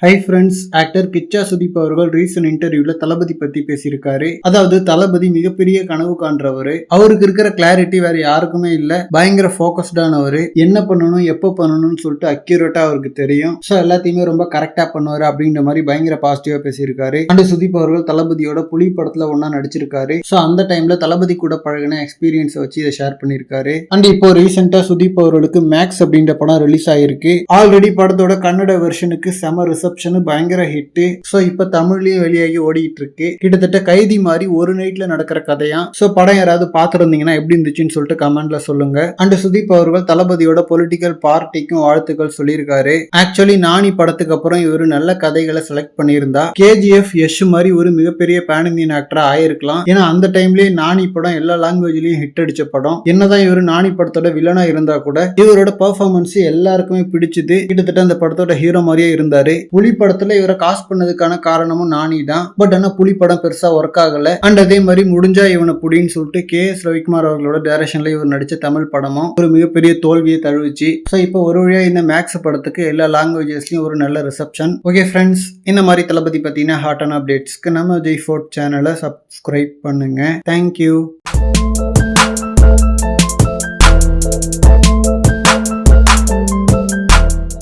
Hi friends, actor Kichcha Sudeep அவர்கள் recent இன்டர்வியூல தளபதி பத்தி பேசியிருக்காரு. அதாவது தளபதி மிகப்பெரிய கனவு காண்றவரு, அவருக்கு இருக்கிற கிளாரிட்டி வேற யாருக்குமே இல்ல. பயங்கர போக்கஸ்டானவரு, என்ன பண்ணணும் எப்ப பண்ணணும்னு சொல்லிட்டு அக்யூரேட்டா அவருக்கு தெரியும். சோ எல்லாத்தையுமே ரொம்ப கரெக்டா பண்ணுவாரு அப்படின்ற மாதிரி பயங்கர பாசிட்டிவா பேசியிருக்காரு. அண்ட் சுதீப் அவர்கள் தளபதியோட புலி படத்துல ஒன்னா நடிச்சிருக்காரு. சோ அந்த டைம்ல தளபதி கூட பழகின எக்ஸ்பீரியன்ஸ் வச்சு இதை ஷேர் பண்ணிருக்காரு. அண்ட் இப்போ ரீசெண்டா சுதீப் அவர்களுக்கு மேக்ஸ் அப்படின்ற படம் ரிலீஸ் ஆயிருக்கு. ஆல்ரெடி படத்தோட கன்னட வெர்ஷனுக்கு செம பயங்கர ஹிட். சோ இப்ப தமிழ்லயும் வெளியாகி ஓடிட்டு இருக்கு. கிட்டத்தட்ட கைதி மாதிரி ஒரு நைட்ல நடக்கிற கதையா. சோ படம் யாராவது பாத்துருந்தீங்கன்னா எப்படி இருந்துச்சுன்னு சொல்லிட்டு கமெண்ட்ல சொல்லுங்க. அண்ட் சுதீப் அவர்கள் தளபதியோட பொலிட்டிக்கல் பார்ட்டிக்கும் வாழ்த்துக்கள் சொல்லியிருக்காரு. ஆக்சுவலி நானி படத்துக்கு அப்புறம் இவரு நல்ல கதைகளை செலக்ட் பண்ணியிருந்தா KGF யஷ் மாதிரி ஒரு மிகப்பெரிய பேன் இந்தியன் ஆக்டரா ஆயிருக்கலாம். ஏன்னா அந்த டைம்லயே நானி படம் எல்லா லாங்குவேஜ்லயும் ஹிட் அடிச்ச படம். என்னதான் இவரு நானி படத்தோட வில்லனா இருந்தா கூட இவரோட பெர்ஃபார்மன்ஸ் எல்லாருக்குமே பிடிச்சது. கிட்டத்தட்ட அந்த படத்தோட ஹீரோ மாதிரியே இருந்தாரு. புலி படத்துல இவரை காஸ்ட் பண்ணதுக்கான காரணமும் நானி தான். பட் ஆனா புலி படம் பெருசா ஒர்க் ஆகல. அண்ட் அதே மாதிரி முடிஞ்சா இவனை புடின்னு சொல்லிட்டு KS ரவிக்குமார் அவர்களோட டைரக்ஷன்ல இவர் நடிச்ச தமிழ் படமும் ஒரு மிகப்பெரிய தோல்வியை தழுவிச்சு. சோ இப்போ ஒரு வழியா இந்த மேக்ஸ் படத்துக்கு எல்லா லாங்குவேஜஸ்லயும் ஒரு நல்ல ரிசப்ஷன். ஓகே ஃப்ரெண்ட்ஸ், இந்த மாதிரி தளபதி பத்தின ஹாட்டான அப்டேட்ஸ்க்கு நம்ம J4 சேனலை சப்ஸ்கிரைப் பண்ணுங்க. தேங்க்யூ.